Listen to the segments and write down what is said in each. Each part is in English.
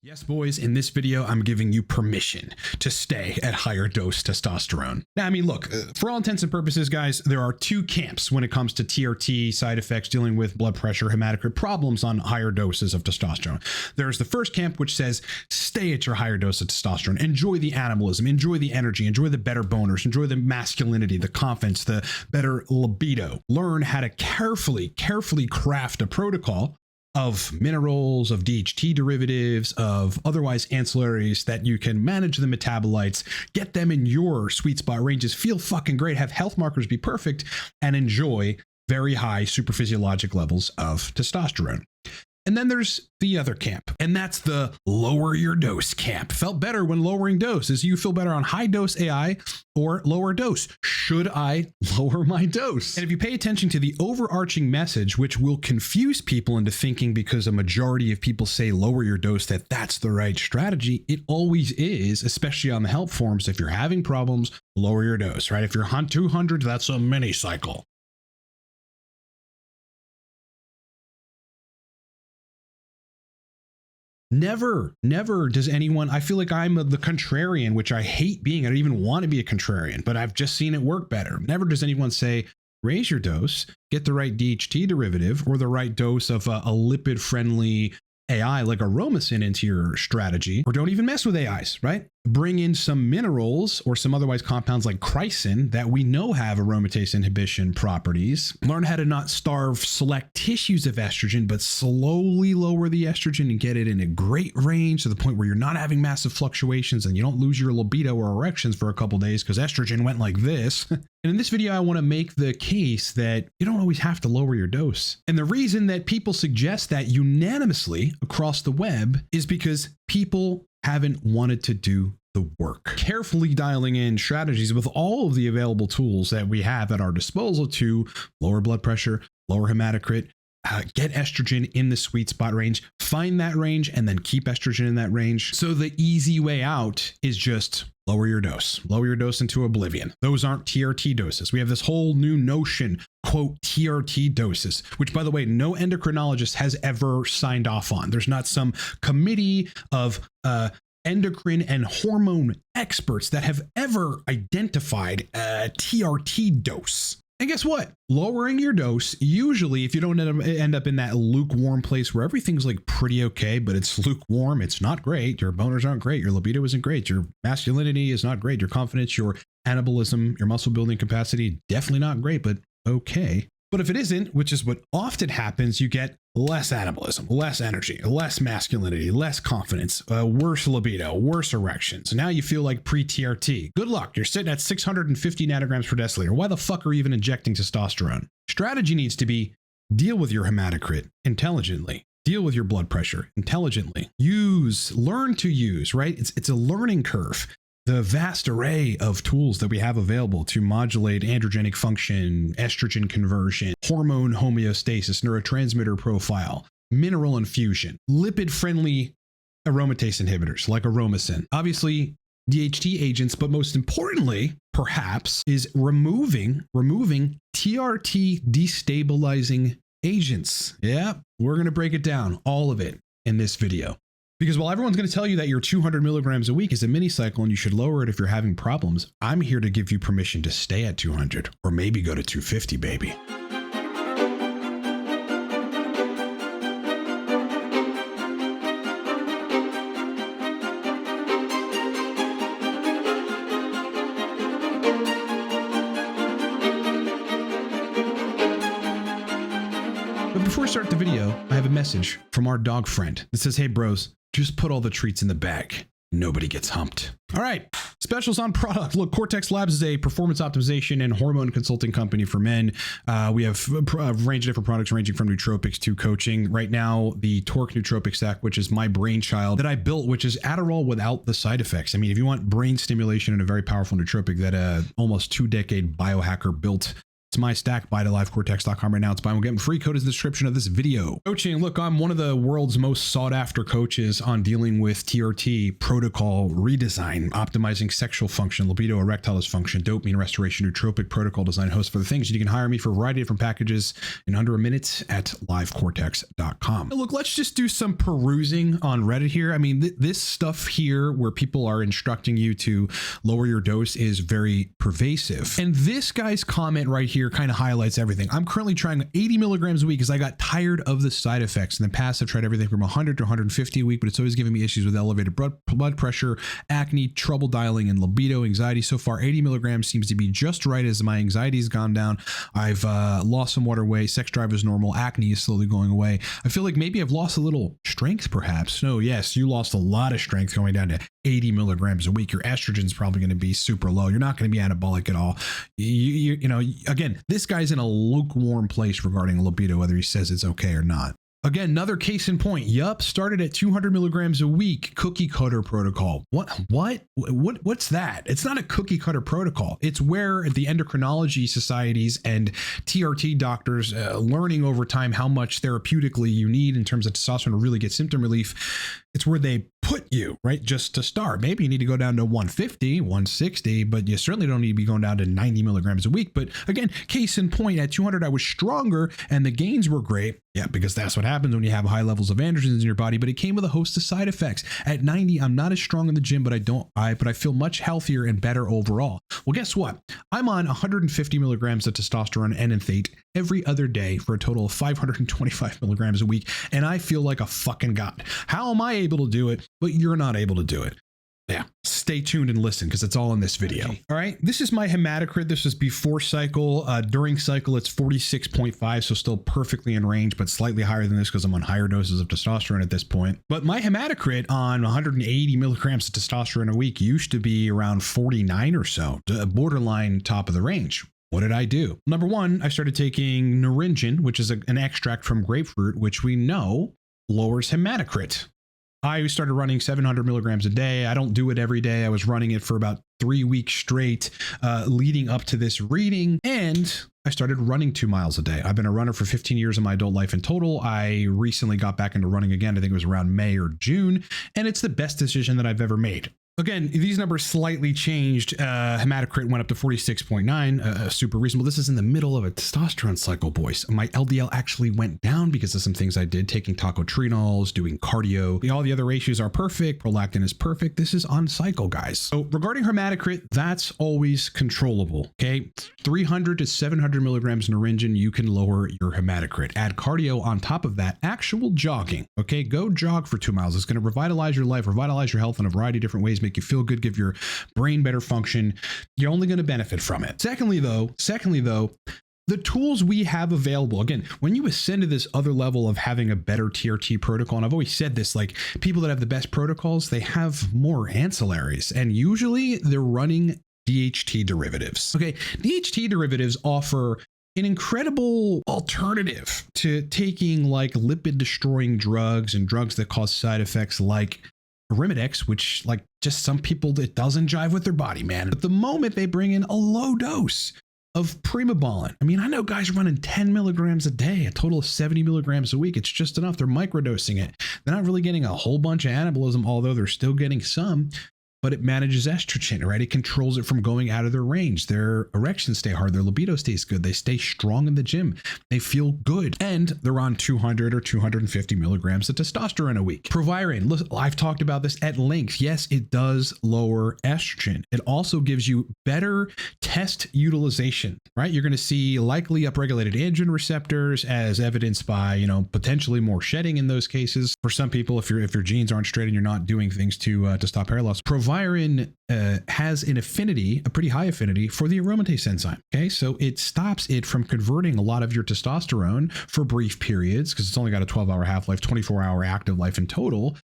Yes, boys, in this video, I'm giving you permission to stay at higher dose testosterone. Now, I mean, look, for all intents and purposes, guys, there are two camps when it comes to TRT side effects dealing with blood pressure, hematocrit problems on higher doses of testosterone. There's the first camp, which says, stay at your higher dose of testosterone. Enjoy the animalism, enjoy the energy, enjoy the better boners, enjoy the masculinity, the confidence, the better libido. Learn how to carefully craft a protocol of minerals, of DHT derivatives, of otherwise ancillaries that you can manage the metabolites, get them in your sweet spot ranges, feel fucking great, have health markers be perfect, and enjoy very high superphysiologic levels of testosterone. And then there's the other camp, and that's the lower your dose camp. Felt better when lowering dose. Is you feel better on high dose AI or lower dose? Should I lower my dose? And if you pay attention to the overarching message, which will confuse people into thinking because a majority of people say lower your dose, that that's the right strategy, it always is, especially on the help forums. If you're having problems, lower your dose, right? If you're on 200, that's a mini cycle. Never does anyone, I feel like I'm the contrarian, which I hate being. I don't even want to be a contrarian, but I've just seen it work better. Never does anyone say, raise your dose, get the right DHT derivative or the right dose of a lipid-friendly AI like aromasin into your strategy, or don't even mess with AIs, right? Bring in some minerals or some otherwise compounds like chrysin that we know have aromatase inhibition properties. Learn how to not starve select tissues of estrogen, but slowly lower the estrogen and get it in a great range to the point where you're not having massive fluctuations and you don't lose your libido or erections for a couple days because estrogen went like this. And in this video, I want to make the case that you don't always have to lower your dose. And the reason that people suggest that unanimously across the web is because people haven't wanted to do the work. Carefully dialing in strategies with all of the available tools that we have at our disposal to lower blood pressure, lower hematocrit, get estrogen in the sweet spot range, find that range, and then keep estrogen in that range. So the easy way out is just lower your dose into oblivion. Those aren't TRT doses. We have this whole new notion, quote, TRT doses, which, by the way, no endocrinologist has ever signed off on. There's not some committee of endocrine and hormone experts that have ever identified a TRT dose. And guess what? Lowering your dose, usually if you don't end up in that lukewarm place where everything's like pretty okay, but it's lukewarm, it's not great, your boners aren't great, your libido isn't great, your masculinity is not great, your confidence, your anabolism, your muscle building capacity, definitely not great, but okay. But if it isn't, which is what often happens, you get less anabolism, less energy, less masculinity, less confidence, worse libido, worse erections. Now you feel like pre-TRT. Good luck. You're sitting at 650 nanograms per deciliter. Why the fuck are you even injecting testosterone? Strategy needs to be deal with your hematocrit intelligently. Deal with your blood pressure intelligently. Learn to use, right? It's a learning curve. The vast array of tools that we have available to modulate androgenic function, estrogen conversion, hormone homeostasis, neurotransmitter profile, mineral infusion, lipid-friendly aromatase inhibitors like aromasin, obviously DHT agents, but most importantly, perhaps, is removing TRT destabilizing agents. Yeah, we're going to break it down, all of it, in this video. Because while everyone's going to tell you that your 200 milligrams a week is a mini cycle and you should lower it if you're having problems, I'm here to give you permission to stay at 200 or maybe go to 250, baby. But before I start the video, I have a message from our dog friend that says, hey bros, just put all the treats in the bag. Nobody gets humped. All right, specials on product. Look, Cortex Labs is a performance optimization and hormone consulting company for men. We have a range of different products ranging from nootropics to coaching. Right now, the Torque Nootropic Stack, which is my brainchild that I built, which is Adderall without the side effects. I mean, if you want brain stimulation and a very powerful nootropic that a almost 2-decade biohacker built It's my stack. Buy to livecortex.com right now. It's buy one get one free. Code is in the description of this video. Coaching. Look, I'm one of the world's most sought after coaches on dealing with TRT protocol redesign, optimizing sexual function, libido, erectile dysfunction, dopamine restoration, nootropic protocol design, host for the things. You can hire me for a variety of different packages in under a minute at livecortex.com. Look, let's just do some perusing on Reddit here. I mean, this stuff here where people are instructing you to lower your dose is very pervasive. And this guy's comment right here kind of highlights everything. I'm currently trying 80 milligrams a week because I got tired of the side effects. In the past, I've tried everything from 100 to 150 a week, but it's always giving me issues with elevated blood pressure, acne, trouble dialing, and libido, anxiety. So far, 80 milligrams seems to be just right as my anxiety has gone down. I've lost some water weight. Sex drive is normal. Acne is slowly going away. I feel like maybe I've lost a little strength, perhaps. No, yes, you lost a lot of strength going down to 80 milligrams a week. Your estrogen is probably going to be super low. You're not going to be anabolic at all. You know, again, this guy's in a lukewarm place regarding libido, whether he says it's okay or not. Again, another case in point. Yup, started at 200 milligrams a week. Cookie cutter protocol. What's that? It's not a cookie cutter protocol. It's where the endocrinology societies and TRT doctors learning over time how much therapeutically you need in terms of testosterone to really get symptom relief. It's where they put you, right? Just to start. Maybe you need to go down to 150, 160, but you certainly don't need to be going down to 90 milligrams a week. But again, case in point, at 200, I was stronger and the gains were great. Yeah, because that's what happens when you have high levels of androgens in your body, but it came with a host of side effects. At 90, I'm not as strong in the gym, but I feel much healthier and better overall. Well, guess what? I'm on 150 milligrams of testosterone and enthate every other day for a total of 525 milligrams a week. And I feel like a fucking god. How am I able to do it, but you're not able to do it? Yeah, stay tuned and listen because it's all in this video. All right, this is my hematocrit. This is before cycle. During cycle, it's 46.5, so still perfectly in range, but slightly higher than this because I'm on higher doses of testosterone at this point. But my hematocrit on 180 milligrams of testosterone a week used to be around 49 or so, borderline top of the range. What did I do? Number one, I started taking naringin, which is an extract from grapefruit, which we know lowers hematocrit. I started running 700 milligrams a day. I don't do it every day. I was running it for about 3 weeks straight, leading up to this reading. And I started running 2 miles a day. I've been a runner for 15 years of my adult life in total. I recently got back into running again. I think it was around May or June. And it's the best decision that I've ever made. Again, these numbers slightly changed. Hematocrit went up to 46.9, super reasonable. This is in the middle of a testosterone cycle, boys. My LDL actually went down because of some things I did, taking tocotrienols, doing cardio. All the other ratios are perfect. Prolactin is perfect. This is on cycle, guys. So regarding hematocrit, that's always controllable, okay? 300 to 700 milligrams naringin, you can lower your hematocrit. Add cardio on top of that, actual jogging, okay? Go jog for 2 miles. It's going to revitalize your life, revitalize your health in a variety of different ways, make you feel good, give your brain better function. You're only going to benefit from it. Secondly, though, the tools we have available, again, when you ascend to this other level of having a better TRT protocol, and I've always said this, like people that have the best protocols, they have more ancillaries, and usually they're running DHT derivatives. Okay, DHT derivatives offer an incredible alternative to taking like lipid destroying drugs and drugs that cause side effects like Arimidex, which like just some people, it doesn't jive with their body, man. But the moment they bring in a low dose of primobolan, I mean, I know guys running 10 milligrams a day, a total of 70 milligrams a week. It's just enough. They're microdosing it. They're not really getting a whole bunch of anabolism, although they're still getting some. But it manages estrogen, right? It controls it from going out of their range. Their erections stay hard. Their libido stays good. They stay strong in the gym. They feel good. And they're on 200 or 250 milligrams of testosterone a week. Provirin, listen, I've talked about this at length. Yes, it does lower estrogen. It also gives you better test utilization, right? You're going to see likely upregulated androgen receptors as evidenced by, you know, potentially more shedding in those cases. For some people, if your genes aren't straight and you're not doing things to stop hair loss, Provirin has an affinity, a pretty high affinity for the aromatase enzyme. Okay, so it stops it from converting a lot of your testosterone for brief periods because it's only got a 12-hour half-life, 24-hour active life in total,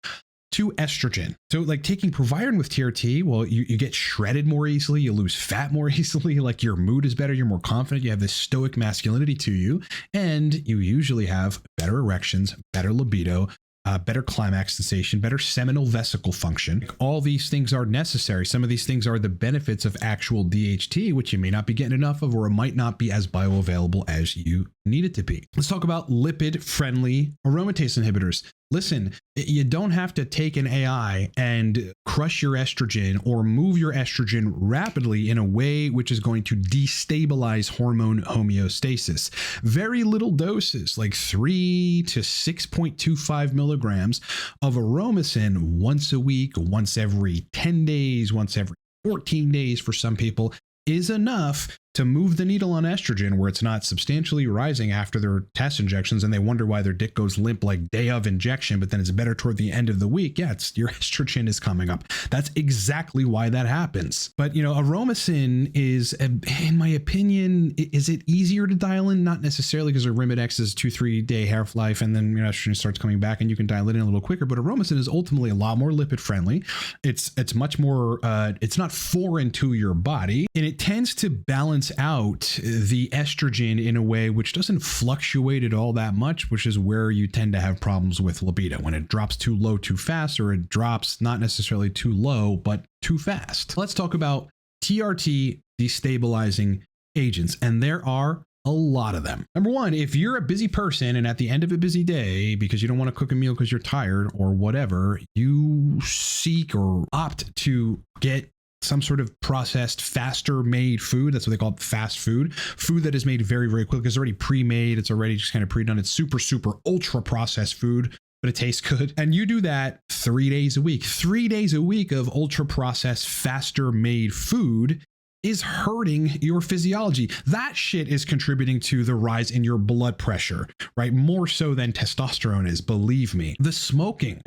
to estrogen. So like taking Provirin with TRT, well, you get shredded more easily, you lose fat more easily, like your mood is better, you're more confident, you have this stoic masculinity to you, and you usually have better erections, better libido, better climax sensation, better seminal vesicle function. All these things are necessary. Some of these things are the benefits of actual DHT, which you may not be getting enough of, or it might not be as bioavailable as you need it to be. Let's talk about lipid-friendly aromatase inhibitors. Listen, you don't have to take an AI and crush your estrogen or move your estrogen rapidly in a way which is going to destabilize hormone homeostasis. Very little doses, like 3 to 6.25 milligrams of aromasin once a week, once every 10 days, once every 14 days for some people, is enough to move the needle on estrogen where it's not substantially rising after their test injections and they wonder why their dick goes limp like day of injection, but then it's better toward the end of the week. Yeah, it's your estrogen is coming up. That's exactly why that happens. But aromasin is, in my opinion, is it easier to dial in? Not necessarily, because Arimidex is 2-3 day half-life and then estrogen starts coming back and you can dial it in a little quicker. But aromasin is ultimately a lot more lipid friendly. It's much more, it's not foreign to your body, and it tends to balance out the estrogen in a way which doesn't fluctuate it all that much, which is where you tend to have problems with libido, when it drops too low too fast, or it drops not necessarily too low but too fast. Let's talk about TRT destabilizing agents, and there are a lot of them. Number one, if you're a busy person and at the end of a busy day, because you don't want to cook a meal because you're tired or whatever, you seek or opt to get some sort of processed, faster made food. That's what they call it, fast food. Food that is made very, very quickly. It's already pre-made. It's already just kind of pre-done. It's super, super ultra processed food, but it tastes good. And you do that 3 days a week. 3 days a week of ultra processed, faster made food is hurting your physiology. That shit is contributing to the rise in your blood pressure, right? More so than testosterone is, believe me. The smoking,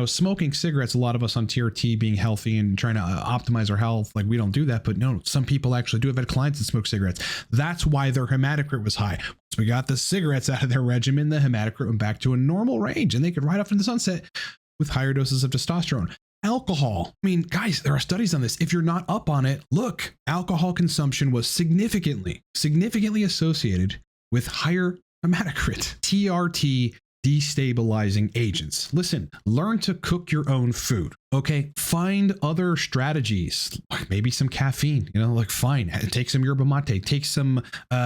smoking cigarettes, a lot of us on TRT being healthy and trying to optimize our health, like we don't do that, but no, some people actually do. I've had clients that smoke cigarettes. That's why their hematocrit was high. Once we got the cigarettes out of their regimen, the hematocrit went back to a normal range and they could ride off into the sunset with higher doses of testosterone. Alcohol. Guys, there are studies on this. If you're not up on it, look, alcohol consumption was significantly associated with higher hematocrit. TRT destabilizing agents. Listen, learn to cook your own food. Okay, find other strategies, like maybe some caffeine, fine, take some yerba mate, take some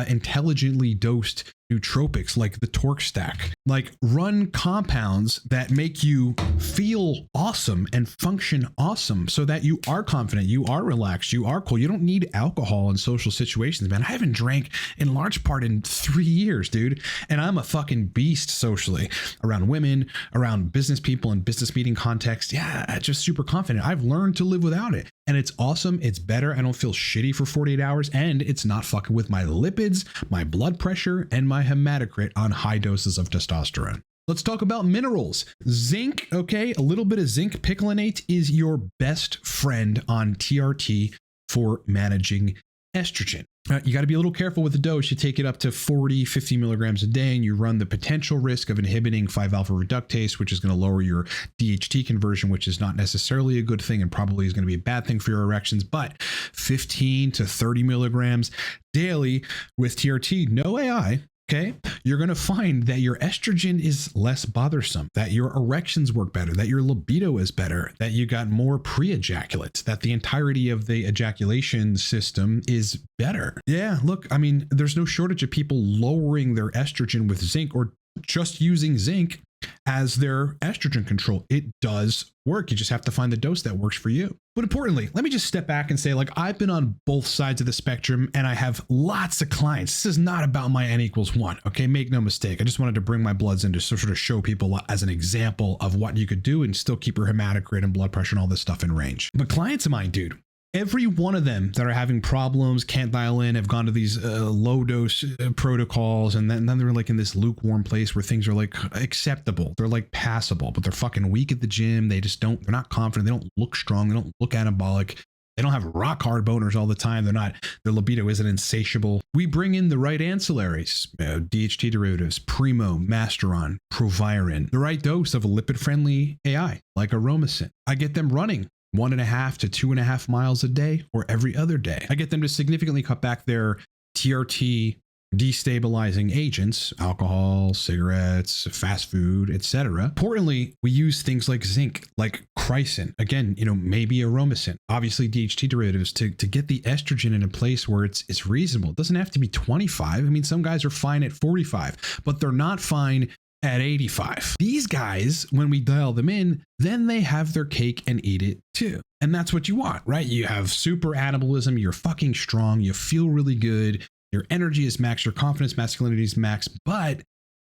intelligently dosed nootropics like the Torque Stack. Like, run compounds that make you feel awesome and function awesome so that you are confident, you are relaxed, you are cool. You don't need alcohol in social situations, man. I haven't drank in large part in 3 years, dude. And I'm a fucking beast socially, around women, around business people and business meeting context. Yeah, just super confident. I've learned to live without it. And it's awesome. It's better. I don't feel shitty for 48 hours. And it's not fucking with my lipids, my blood pressure, and my hematocrit on high doses of testosterone. Let's talk about minerals. Zinc, okay? A little bit of zinc picolinate is your best friend on TRT for managing estrogen. You got to be a little careful with the dose. You take it up to 40, 50 milligrams a day, and you run the potential risk of inhibiting 5-alpha reductase, which is going to lower your DHT conversion, which is not necessarily a good thing and probably is going to be a bad thing for your erections. But 15 to 30 milligrams daily with TRT, no AI. Okay, you're going to find that your estrogen is less bothersome, that your erections work better, that your libido is better, that you got more pre-ejaculate, that the entirety of the ejaculation system is better. Yeah, look, there's no shortage of people lowering their estrogen with zinc or just using zinc as their estrogen control. It does work. You just have to find the dose that works for you. But importantly, let me just step back and say, I've been on both sides of the spectrum and I have lots of clients. This is not about my N=1. Okay. Make no mistake. I just wanted to bring my bloods in to sort of show people as an example of what you could do and still keep your hematocrit and blood pressure and all this stuff in range. But clients of mine, dude, every one of them that are having problems, can't dial in, have gone to these low dose protocols, and then they're in this lukewarm place where things are acceptable. They're passable, but they're fucking weak at the gym. They're not confident. They don't look strong. They don't look anabolic. They don't have rock hard boners all the time. Their libido isn't insatiable. We bring in the right ancillaries, DHT derivatives, Primo, Masteron, Proviron, the right dose of a lipid friendly AI like aromasin. I get them running 1.5 to 2.5 miles a day or every other day. I get them to significantly cut back their TRT destabilizing agents, alcohol, cigarettes, fast food, etc. Importantly, we use things like zinc, like chrysin, again, maybe aromasin, obviously DHT derivatives to get the estrogen in a place where it's reasonable. It doesn't have to be 25. I mean, some guys are fine at 45, but they're not fine at 85. These guys, when we dial them in, then they have their cake and eat it too. And that's what you want, right? You have super anabolism, you're fucking strong, you feel really good, your energy is max, your confidence, masculinity is max, but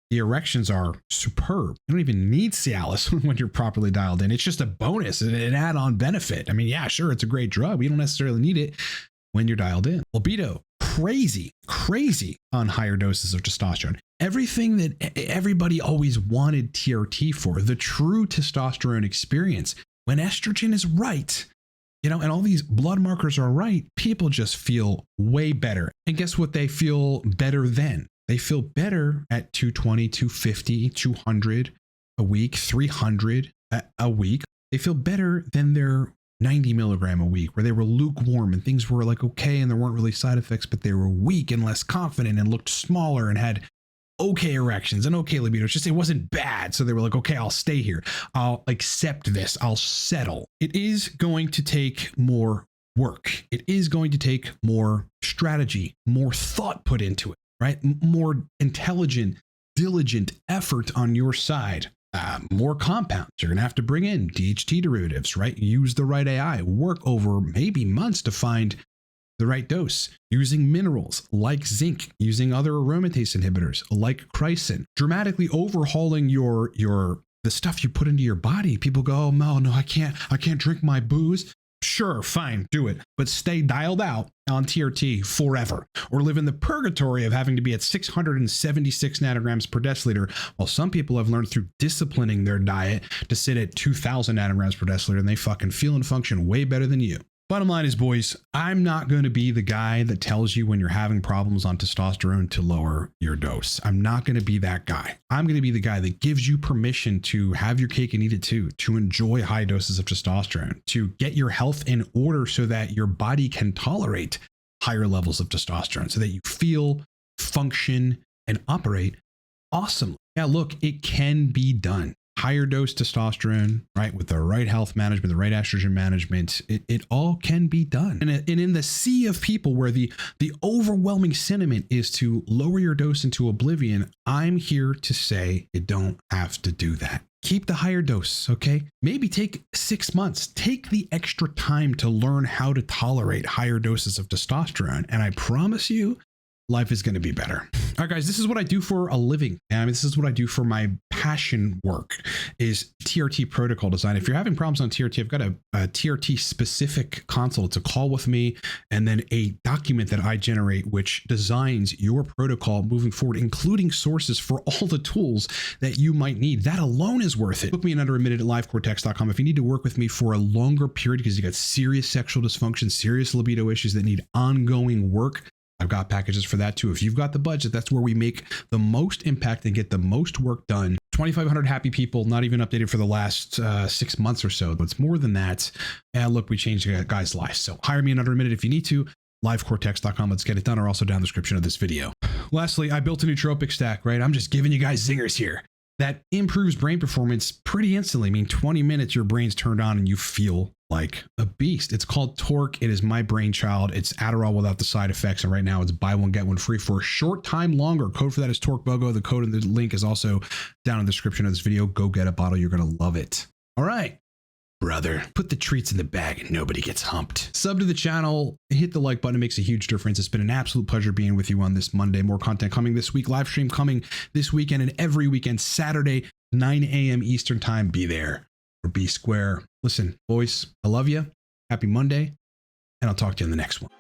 the erections are superb. You don't even need Cialis when you're properly dialed in. It's just a bonus, an add-on benefit. I mean, yeah, sure, it's a great drug, but you don't necessarily need it when you're dialed in. Libido, crazy on higher doses of testosterone. Everything that everybody always wanted TRT for, the true testosterone experience, when estrogen is right, and all these blood markers are right, people just feel way better. And guess what? They feel better then. They feel better at 220, 250, 200 a week, 300 a week. They feel better than their 90 milligram a week, where they were lukewarm and things were like okay and there weren't really side effects, but they were weak and less confident and looked smaller and had okay erections and okay libido. It's just, it wasn't bad. So they were like, okay, I'll stay here. I'll accept this. I'll settle. It is going to take more work. It is going to take more strategy, more thought put into it, right? More intelligent, diligent effort on your side. More compounds. You're going to have to bring in DHT derivatives, right? Use the right AI, work over maybe months to find the right dose, using minerals like zinc, using other aromatase inhibitors like chrysin, dramatically overhauling the stuff you put into your body. People go, oh no, I can't drink my booze. Sure, fine, do it, but stay dialed out on TRT forever, or live in the purgatory of having to be at 676 nanograms per deciliter, while some people have learned through disciplining their diet to sit at 2,000 nanograms per deciliter, and they fucking feel and function way better than you. Bottom line is, boys, I'm not going to be the guy that tells you when you're having problems on testosterone to lower your dose. I'm not going to be that guy. I'm going to be the guy that gives you permission to have your cake and eat it too, to enjoy high doses of testosterone, to get your health in order so that your body can tolerate higher levels of testosterone, so that you feel, function, and operate awesomely. Yeah, look, it can be done. Higher dose testosterone, right, with the right health management, the right estrogen management, it all can be done. And in the sea of people where the overwhelming sentiment is to lower your dose into oblivion, I'm here to say you don't have to do that. Keep the higher dose, okay? Maybe take 6 months. Take the extra time to learn how to tolerate higher doses of testosterone. And I promise you, life is going to be better. All right, guys, this is what I do for a living. I mean, this is what I do for my passion work, is TRT protocol design. If you're having problems on TRT, I've got a TRT specific consult. It's a call with me, and then a document that I generate, which designs your protocol moving forward, including sources for all the tools that you might need. That alone is worth it. Book me in under a minute at livecortex.com. If you need to work with me for a longer period because you got serious sexual dysfunction, serious libido issues that need ongoing work, I've got packages for that too. If you've got the budget, that's where we make the most impact and get the most work done. 2,500 happy people, not even updated for the last 6 months or so, but it's more than that. And look, we changed a guy's life. So hire me in under a minute if you need to. livecortex.com. Let's get it done, or also down in the description of this video. Lastly, I built a nootropic stack, right? I'm just giving you guys zingers here. That improves brain performance pretty instantly. I mean, 20 minutes, your brain's turned on and you feel like a beast. It's called Torque. It is my brainchild. It's Adderall without the side effects. And right now it's buy one, get one free for a short time longer. Code for that is torquebogo. The code and the link is also down in the description of this video. Go get a bottle. You're going to love it. All right, brother, put the treats in the bag and nobody gets humped. Sub to the channel, hit the like button. It makes a huge difference. It's been an absolute pleasure being with you on this Monday. More content coming this week. Live stream coming this weekend and every weekend, Saturday, 9 a.m. Eastern time. Be there or be square. Listen, boys, I love you. Happy Monday, and I'll talk to you in the next one.